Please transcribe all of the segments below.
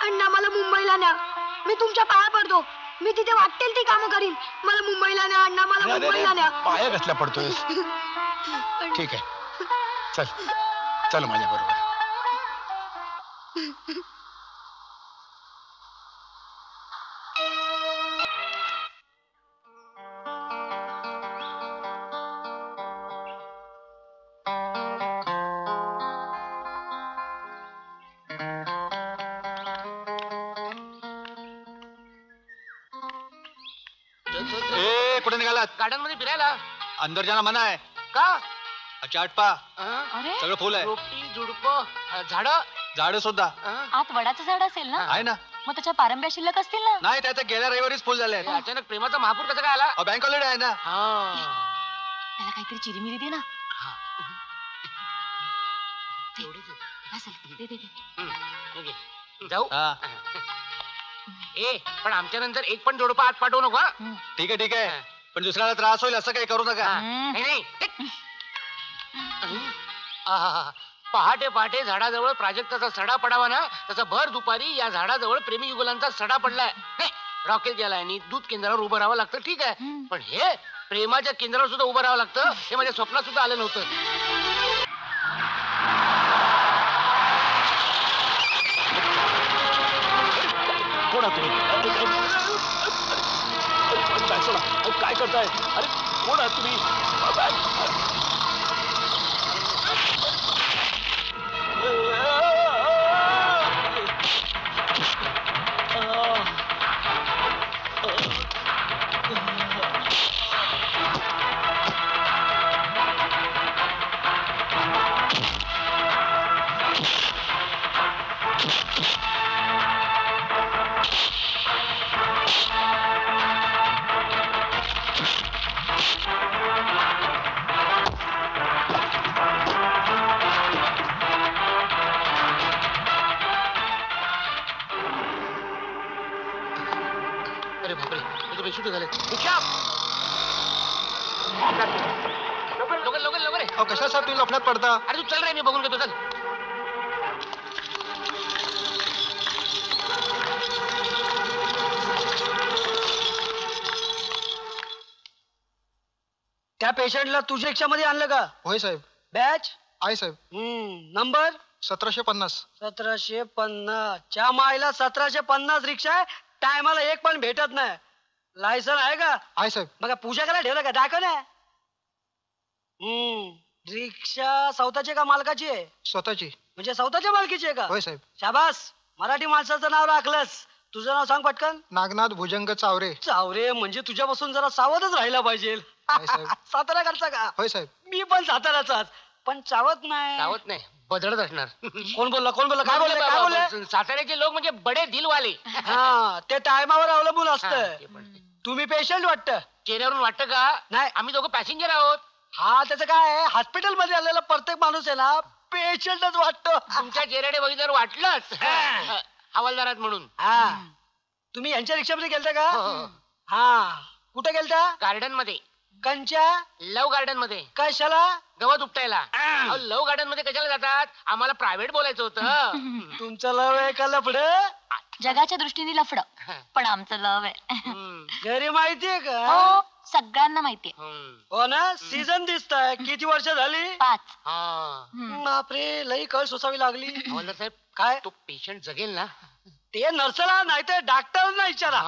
अण्णा मला मुंबईला न्या, मी तुमच्या पाया पडतो, मी तिथे वाटेल ती कामं करीन, मला मुंबईला न्या अण्णा, मला मुंबईला न्या. पाया कसला पडतोय? ठीक आहे, चल चल माझ्या बरोबर. कुठे निघालात? गार्डन मध्ये फिरायला. अंदर जाना मना आहे का? चाट पा, अरे सगळं फुल आहे. रोपटी झुडप झाड झाड सुद्धा आत वडाचं झाड असेल ना? आहे ना. मग त्याच्या पारंब्या शिल्लक असतील ना? नाही, त्याचं गेल्या रविवारीच फुल झाले. अचानक प्रेमाचा महापूर कसा काय आला? बँक हॉलिडे आहे ना. त्याला काहीतरी चिरीमिरी दे ना. दे, दे, दे. जाऊ. हा. ए पण आमच्या नंतर एक पण जोडपा आत पाठवू नको. ठीक आहे ठीक आहे, पण दुसऱ्याला त्रास होईल असं काही करू नका. नाही नाही. पहाटे पहाटे झाडाजवळ प्राजक्ताचा सडा पडावा ना, तसा भर दुपारी या झाडाजवळ प्रेमी युगलांचा सडा पडलाय. रॉकेल गेलाय आणि दूध केंद्रावर उभं राहावं लागतं, ठीक आहे, पण हे प्रेमाच्या केंद्रावर सुद्धा उभं राहावं लागतं, हे माझ्या स्वप्नात सुद्धा आलं नव्हतं. कोणा तुम्ही? काय करताय? अरे कोण आहात तुम्ही? कशा साहेब तुम्ही लफड्यात पडता? अरे तू चल रे, मी बघून घेतो, चल. त्या पेशंटला तुझ्या रिक्षामध्ये आणलं का? होय साहेब. बॅच आहे साहेब. नंबर 1750. 1750. च्या मायला 1750 रिक्षा आहे, टायमाला एक पण भेटत नाही. लायसन आहे का? आहे साहेब. बघा पूजा करायला ठेवलं का? दाखव ना. रिक्षा स्वतःची का मालकाची आहे? स्वतःची. म्हणजे स्वतःच्या मालकीची आहे का? होय साहेब. शाबास, मराठी माणसाचं नाव राखलंस. तुझं नाव सांग पटकन. नागनाथ भुजंग चावरे. चावरे म्हणजे तुझ्यापासून जरा सावधच राहिला पाहिजे. साताऱ्याकडचा का? होय साहेब. मी पण साताऱ्याचाच, पण चावत नाही. चावत नाही, बदलत असणार. कोण बोलला? कोण बोलला? काय बोलले? काय बोलले? साताऱ्याचे लोक म्हणजे बडे दिलवाले. हा, ते टायमावर अवलंबून असतं. तुम्ही पेशंट वाटतं? चेहऱ्यावरून वाटतं का? नाही, आम्ही दोघं पॅसेंजर आहोत. हा, त्याचं काय आहे, हॉस्पिटल मध्ये आलेला प्रत्येक माणूस आहे ना पेशंटच वाटतो. तुमच्या चेहऱ्याने बघितल्यावर वाटलंच हवालदारात म्हणून. हा, तुम्ही यांच्या रिक्षामध्ये गेलता का? हा, कुठे गेलता? गार्डन मध्ये. कंच्या? लव्ह गार्डन मध्ये. कशाला? गवत उपटायला. लव्ह गार्डन मध्ये कशाला जातात? आम्हाला प्रायव्हेट बोलायचं होतं. तुमचं लव आहे का लफडं? जगाच्या दृष्टीने लफड, पण आमचं लव आहे. घरी माहितीये का? हो, सगळ्यांना माहितीये. हो ना. सीझन दिसताय. किती वर्ष झाली? 5. बापरे, लई कळ सोसावी लागली. हवालदार साहेब, काय? तो पेशंट जगेल ना? ते नर्सला नाही तर डॉक्टरना विचारा.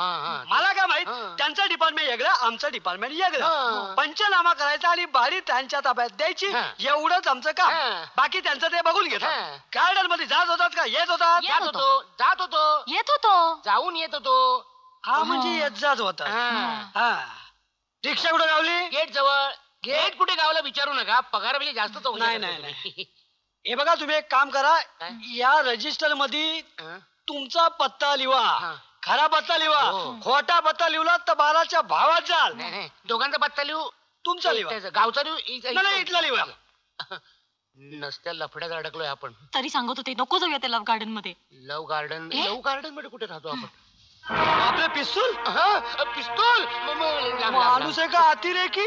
मला काय माहित, हा. त्यांचं डिपार्टमेंट वेगळं, आमचं डिपार्टमेंट हा. वेगळं. पंचनामा करायचा आणि बारी त्यांच्या ताब्यात द्यायची, हा. एवढंच आमचं काम. हा. बाकी त्यांचं ते बघून घेतात. हा. गार्डन मध्ये जात होतात का येत होतात? जात होतो, जात होतो, येत होतो. जाऊन येत होतो. हा, म्हणजे येत जात होता. हा, रिक्षा कुठे गावली? गेट जवळ. गेट कुठे गावला विचारू नका, पगार म्हणजे जास्त चौकशी नाही, करता नाही, तुम्ही. हे बघा, तुम्ही एक काम करा, काय? या रजिस्टर मध्ये तुमचा पत्ता लिहा. हा. खरा पत्ता लिहा. हो. खोटा पत्ता लिहला तर बाराच्या भावात जाल. नाही, नाही, दोघांचा पत्ता लिहू. तुमचा लिहा. एकट्याचा. गावचा लिहू. नाही, इथला लिहा. नसत्या लफड्यात अडकलोय आपण. तरी सांगत होते नको जाऊया त्या लव्ह गार्डन मध्ये. Love garden. लव्ह गार्डन मध्ये कुठे राहतो आपण? आपले पिस्तूल पिस्तूल माणूस आहे का अतिरेकी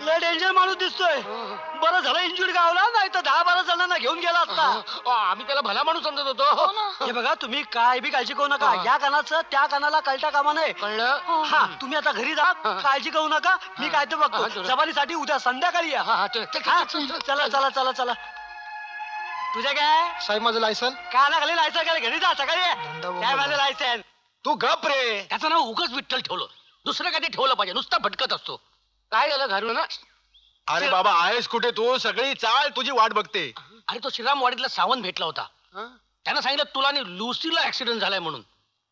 लय डेंजर माणूस दिसतोय बरं झालं इंजुरी गावला नाही तर 10-12 जणांना घेऊन गेला असता. आम्ही त्याला भला माणूस समजत होतो. हे बघा तुम्ही काय बी काळजी करू नका. या कानाचं त्या कानाला कळता कामा नये. कळलं? हा तुम्ही आता घरी जा. काळजी करू नका. मी काय ते बघतो. जबानीसाठी उद्या संध्याकाळी या. हा, चला चला चला चला. तुझ्या काय साहेब माझं लायसन. काय लागले लायसन काय घरी जा सकाळी ये. काय माझं लायसन. तू गप रे. त्याचं नाव उगाच विठ्ठल ठेवलं. दुसरं काही ठेवलं पाहिजे. नुसता भटकत असतो. काय झालं घरून ना? अरे बाबा आहेस कुठे तू? सगळी चाळ तुझी वाट बघते. अरे तो श्रीरामवाडीतला सावंत भेटला होता. त्यानं सांगितलं तुला आणि लुसीला ऍक्सिडेंट झालाय म्हणून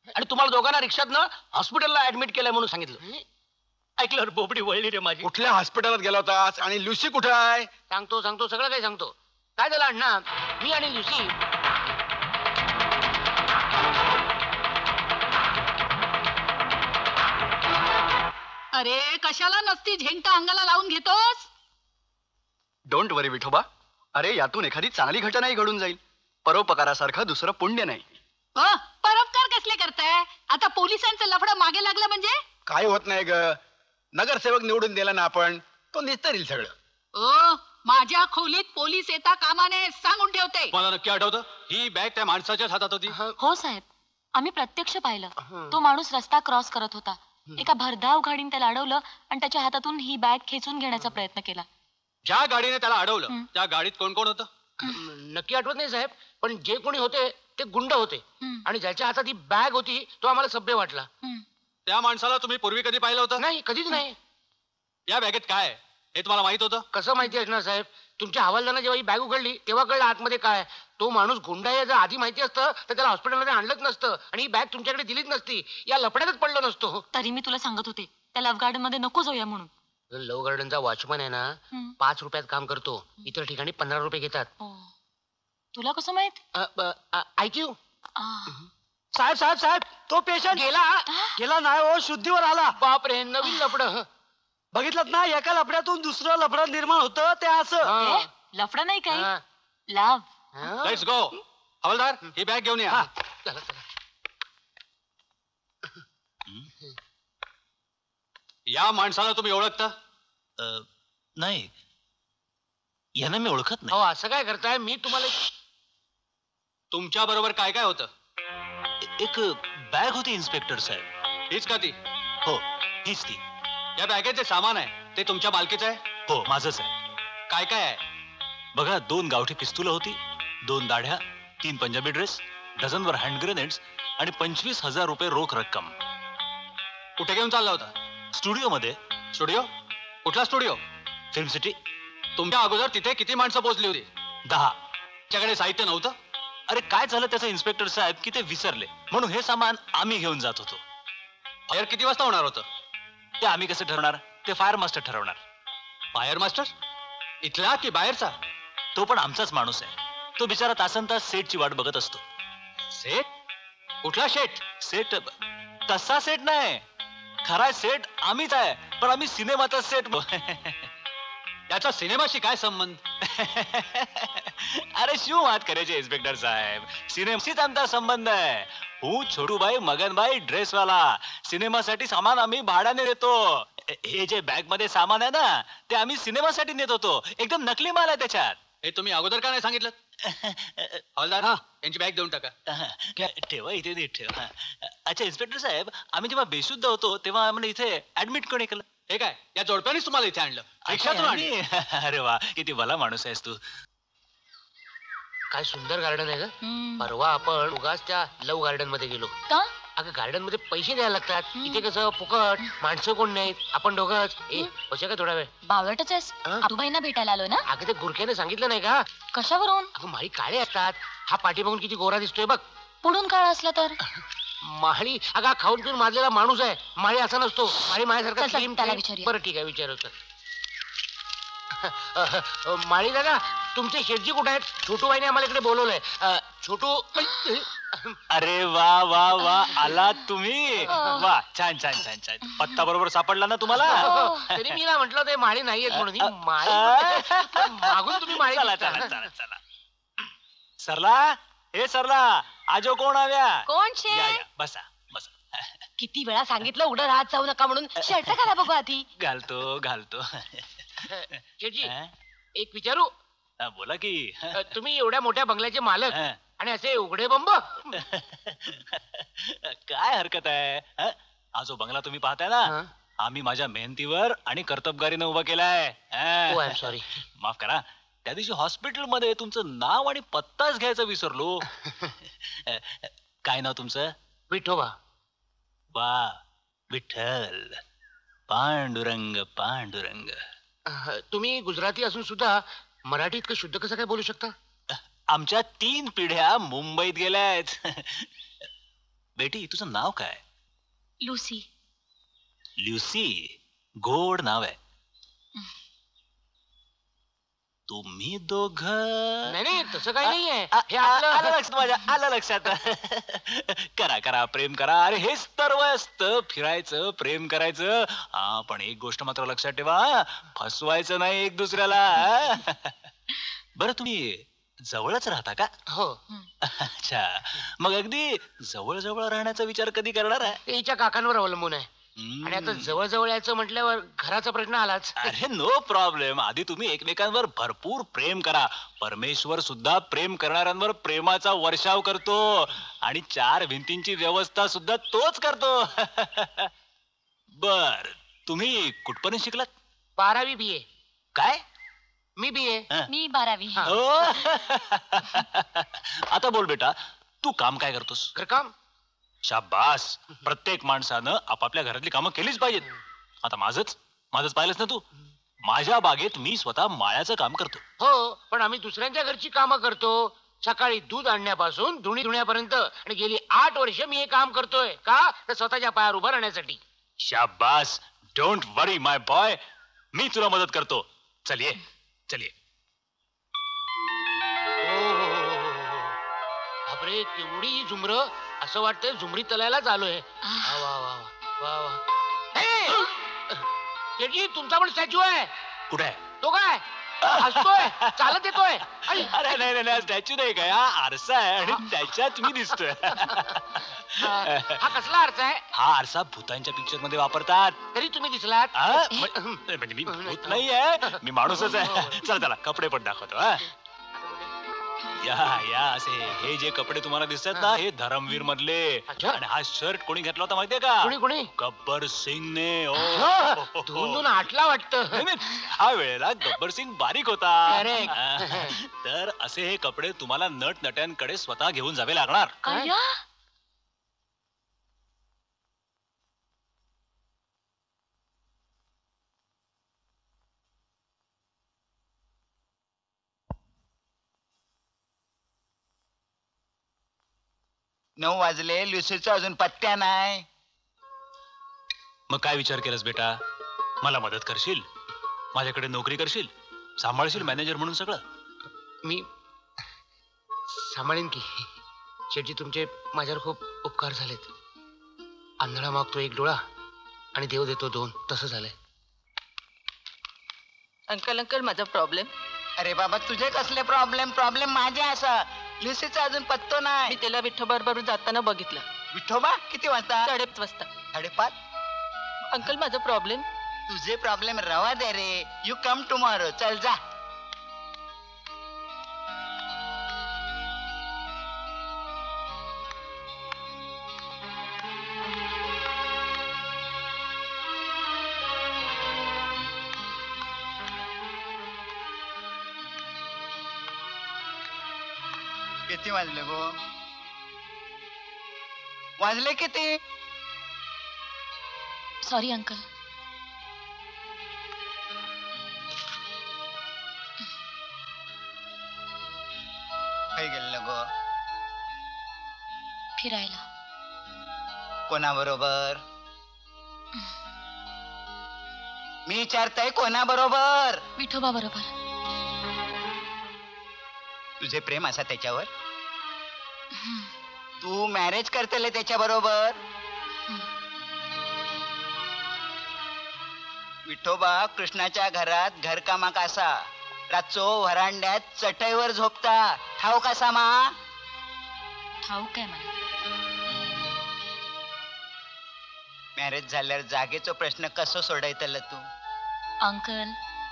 आणि तुम्हाला दोघांना रिक्षातनं हॉस्पिटलला ऍडमिट केलंय म्हणून सांगितलं. ऐकल्यावर बोबडी वळली रे माझी. कुठल्या हॉस्पिटलात गेला होतास आणि लुसी कुठे आहे? सांगतो सगळं काही सांगतो. काय झालं अण्णा, मी आणि लुसी अरे कशाला नसती झेंट अंगाला लावून घेतोस? डोंट वरी विठोबा. अरे यातून एखादी चांगली घटनाही घडून जाईल. परोपकारासारखं दुसरं पुण्य नाही. परोपकार कसले करताय? आता पोलिसांचं लफडं मागे लागलं म्हणजे? काय होत नाही ग. नगरसेवक निवडून दिला ना आपण, तो निस्तरील सगळं. माझ्या खोलीत पोलीस येता कामा नये सांगून ठेवते. मला नक्की आठवतं ही बॅग त्या माणसाच्याच हातात होती. हो साहेब, आम्ही प्रत्यक्ष पाहिलं. तो माणूस रस्ता क्रॉस करत होता. एका भरधाव गाडीने त्याला अडवलं आणि त्याच्या हातातून ही बॅग खेचून घेण्याचा प्रयत्न केला. ज्या गाडीने त्याला अडवलं त्या गाडीत कोण कोण होतं? नक्की आठवत नाही साहेब, पण जे कोणी होते ते गुंड होते आणि ज्याच्या हातात ही बॅग होती तो आम्हाला सभ्य वाटला. त्या माणसाला तुम्ही पूर्वी कधी पाहिलं होतं? नाही, कधीच नाही. या बॅगेत काय आहे हे तुम्हाला माहित होतं? कसं माहिती असणार साहेब? तुमच्या हवालदारानं जेव्हा ही बॅग उघडली तेव्हा कळलं आतमध्ये काय. तो माणूस गुंड आहे जर आधी माहिती असतं तर त्याला हॉस्पिटलमध्ये आणलंच नसतं आणि ही बॅग तुमच्याकडे दिलीच नसती. या लफड्यातच पडलो नसतो. तरी मी तुला सांगत होते त्या लव्ह गार्डन मध्ये नको जाऊया म्हणून. लव्ह गार्डनचा वॉचमन आहे ना, 5 रुपयात काम करतो. इतर ठिकाणी 15 रुपये घेतात. तुला कसं माहित? ऐक्यू साहेब साहेब साहेब तो पेशंट गेला नाही हो, शुद्धीवर आला. बापरे, नवीन लफडं. बघितलं ना, एका लफड्यातून दुसरं लफडं निर्माण होतं ते असं. लफडा नाही काही, लाव. Let's go. हवालदार ही बॅग घेऊन या. चला चला. या माणसाला तुम्ही ओळखता? नाही, यांना मी ओळखत नाही. हो, असं काय करताय? मी तुम्हाला तुमच्या बरोबर काय काय होतं? एक बॅग होती इन्स्पेक्टर साहेब. हीच का ती? हो, हीच ती. या बॅगेत जे सामान आहे ते तुमच्या मालकीचं आहे? हो, माझंच आहे. काय काय आहे? बघा, 2 गावठी पिस्तूल होती, 2 दाढ्या, 3 पंजाबी ड्रेस, डझनभर हँड ग्रेनेड्स आणि 25,000 रुपये रोख रक्कम. कुठे घेऊन चालला होता? स्टुडिओ मध्ये. स्टुडिओ? कुठला स्टुडिओ? Film city. तुमच्या अगोदर तिथे किती माणसं पोहोचली होती? 10. त्याच्याकडे साहित्य नव्हतं? अरे काय झालं त्याचं इन्स्पेक्टर साहेब की ते विसरले, म्हणून हे सामान आम्ही घेऊन जात होतो. फायर किती वाजता होणार होतं? ते आम्ही कसं ठरवणार? ते फायर मास्टर ठरवणार. Fire master? इथला की बाहेरचा? तो पण आमचाच माणूस आहे. तो बिचारा तासनतास सेटची वाट बघत असतो. सेट? कुठला सेट? सेट तसा सेट नाही, खरा सेट आम्हीच आहे, पण आम्ही सिनेमाचा सेट. त्याचा सिनेमाशी काय संबंध? अरे शिव बात करायचे इन्स्पेक्टर साहेब, सिनेमाशीच आमचा संबंध आहे. हूँ छोटूबाई मगनबाई ड्रेसवाला. सिनेमासाठी सामान आम्ही भाड्याने देतो. हे जे बॅग मध्ये सामान आहे ना ते आम्ही सिनेमासाठी नेत होतो. एकदम नकली माल आहे त्याच्यात. हे तुम्ही अगोदर का नाही सांगितलं? हवालदार, यांची बॅग देऊन टाका. ठेवा इथे नीट ठेवा. अच्छा इन्स्पेक्टर साहेब, आम्ही जेव्हा बेशुद्ध होतो तेव्हा आम्हाला इथे ऍडमिट कोणी केलं? हे काय, या जोडप्यानेच तुम्हाला इथे आणलं? रिक्षातून आणलं? अरे वा, किती भला माणूस आहेस तू. काय सुंदर गार्डन आहे ग. परवा आपण उगाच त्या लव्ह गार्डन मध्ये गेलो. का? अगं गार्डन मध्ये पैसे द्यायला लागतात. इथे कसं फुकट, माणसं कोण नाहीत, आपण दोघंच. बसूया का थोडा वेळ? बावळटच आहेस. आतूबाईंना भेटायला आलो ना. अगं ते गुरख्याने सांगितलं नाही का? कशावरून? अगं माळी काळे असतात. हा पाठी बघून किती गोरा दिसतोय बघ. पुढून काळ असला तर? माळी अगं खाऊन पिऊन माजलेला माणूस आहे. माळी असा नसतो. माळी माझ्यासारखा चल, slim त्याला trim. विचारूया. बरं ठीक आहे, विचारतो. माळी दादा, तुमचे शेटजी कुठे आहेत? छोटू बाईने आम्हाला इकडे बोलवलंय. छोटू. अरे वा वा वा, आलात तुम्ही. वा, छान छान छान छान. पत्ता बरोबर सापडला ना तुम्हाला? तरी मी ना म्हटलं ते माळी नाहीयेत म्हणून. ही माळी मागून तुम्ही माळी. चला चला चला चला. सरला, हे सरला, आजो कोण आव्या? कोण या या, बसा बसा. किती वेळा सांगितलं उडं राहत जाऊ नका म्हणून. शर्ट घाला बघू आधी. घालतो. शेठजी हा? एक विचारू? बोला की. तुम्ही एवढ्या मोठ्या बंगल्याचे मालक हा. आणि असे उघडे बंब? काय हरकत आहे? हा जो बंगला तुम्ही पाहताय ना, आम्ही माझ्या मेहनतीवर आणि कर्तबगारीनं उभा केलाय. सॉरी. माफ करा, त्या दिवशी हॉस्पिटलमध्ये तुमचं नाव आणि पत्ताच घ्यायचं विसरलो. काय नाव तुमचं? विठोबा. वा, विठ्ठल. पांडुरंग पांडुरंग. तुम्ही गुजराती असून सुद्धा मराठी इतकं शुद्ध कसं काय बोलू शकता? आमच्या 3 पिढ्या मुंबईत गेल्यात. बेटी, तुझं नाव काय? लुसी. ल्युसी. गोड नाव आहे. तुम्ही दोघ. नाही तसं काही नाहीये. हे आलं आपलं लक्षात माझ्या, आलं लक्षात. करा प्रेम करा. अरे हेच तर वय असतं, फिरायचं, प्रेम करायचं. हा, पण एक गोष्ट मात्र लक्षात ठेवा, फसवायचं नाही एक दुसऱ्याला. बरं, तुम्ही जवळच राहता का? हो. अच्छा, मग अगदी जवळ जवळ राहण्याचा विचार कधी करणार आहे? ते हिच्या काकांवर अवलंबून आहे. आणि आता जवळ जवळ यायचं म्हटल्यावर घराचा प्रश्न आलाच. अरे नो प्रॉब्लेम. आधी तुम्ही एकमेकांवर भरपूर प्रेम करा. परमेश्वर सुद्धा प्रेम करणाऱ्यांवर प्रेमाचा वर्षाव करतो आणि 4 भिंतींची व्यवस्था सुद्धा तोच करतो. बर, तुम्ही कुठपर्यंत शिकलात? 12वी BA. काय? मी BA. मी 12वी. हो. आता बोल बेटा, तू काम काय करतोस? घरकाम. शाबास. प्रत्येक माणसानं आपापल्या घरातली कामं केलीच पाहिजेत. आता माझंच पाहिलंच ना तू. माझ्या बागेत मी स्वतः माळ्याचं काम करतो. हो, पण आम्ही दुसऱ्यांच्या घरची कामं करतो. सकाळी दूध आणण्यापासून धुणी धुण्यापर्यंत. आणि गेली 8 वर्ष मी हे काम करतोय. का? तर स्वतःच्या पायावर उभं राहण्यासाठी. शाबास. डोंट वरी माय बॉय, मी तुला मदत करतो. चलिये. बापरे, केवढी झुमर. असं वाटतंय झुमरी तलायलाच आलोय. वा वा वा वा वा. शेठजी, तुमचा पण स्टॅच्यू आहे. कुठे आहे? तो काय हसतोय, चालत येतोय. अरे नाही, स्टॅच्यू नाही काय, हा आरसा आहे आणि त्याच्यात मी दिसतोय. हा कसला अर्थ आहे? हा आरसा भूतांच्या पिक्चर मध्ये वापरतात. तरी तुम्ही दिसलात. म्हणजे मी भूत नाहीये, मी माणूसच आहे. चला कपडे पण दाखवतो. या असे हे जे कपडे तुम्हाला दिसतात ना, हे धर्मवीर मधले. आणि हा शर्ट कोणी घातला होता माहितीये का? कोणी? गब्बर सिंगने. धुवून आटला वाटतं. हा वेळेला गब्बर सिंग बारीक होता. तर असे हे कपडे तुम्हाला नटनट्यांकडे स्वतः घेऊन जावे लागणार. नऊ वाजले, ल्युसीचा अजून पत्त्या नाही. मग काय विचार केलास बेटा? मला मदत करशील? माझ्याकडे नोकरी करशील? सांभाळशील मॅनेजर म्हणून सगळं? मी सांभाळीन की. शेठजी, तुमचे माझ्यावर खूप उपकार झालेत. आंधळा मागतो 1 डोळा आणि देव देतो 2. तसं झालंय. अंकल माझा प्रॉब्लेम. अरे बाबा, तुझे कसले प्रॉब्लेम माझे. असा ल्युसीचा अजून पत्तो नाही. मी त्याला विठोबा बरोबर जाताना बघितलं. विठोबा किती वाजता? 5:30 वाजता. 5:30. अंकल माझा प्रॉब्लेम. तुझे प्रॉब्लेम रवा दे रे. You come tomorrow. चल जा. किती वाजले गो? वाजले किती? Sorry uncle. काही गेलं गो? फिरायला. कोणाबरोबर? मी विचारताय कोणाबरोबर? विठोबा बरोबर. तुझे प्रेम असा त्याच्यावर? तू मॅरेज करतेले त्याच्या बरोबर? विठोबा कृष्णाच्या घरात घरकामा कसा रातचो व्हरांड्यात चटईवर झोपता ठाव कसा मा? ठाऊक आहे मला. मॅरेज झाल्यावर जागेचा प्रश्न कसं सोडायचा तू? अंकल,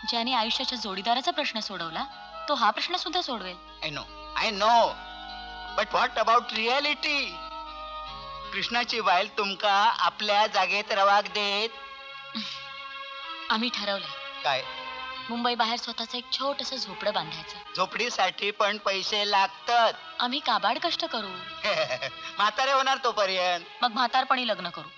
ज्याने आयुष्याच्या जोडीदाराचा प्रश्न सोडवला तो हा प्रश्न सुद्धा सोडवेल. I know but what about reality? कृष्णाची बायल तुमका आपल्या जागेत रवाक देत? आम्ही ठरवलंय काय? मुंबई बाहेर स्वतःचं एक छोटस झोपडं बांधायचं. झोपडीसाठी पण पैसे लागतात. आम्ही काबाड कष्ट करू. म्हातारे होणार तोपर्यंत. मग म्हातारपणी लग्न करू.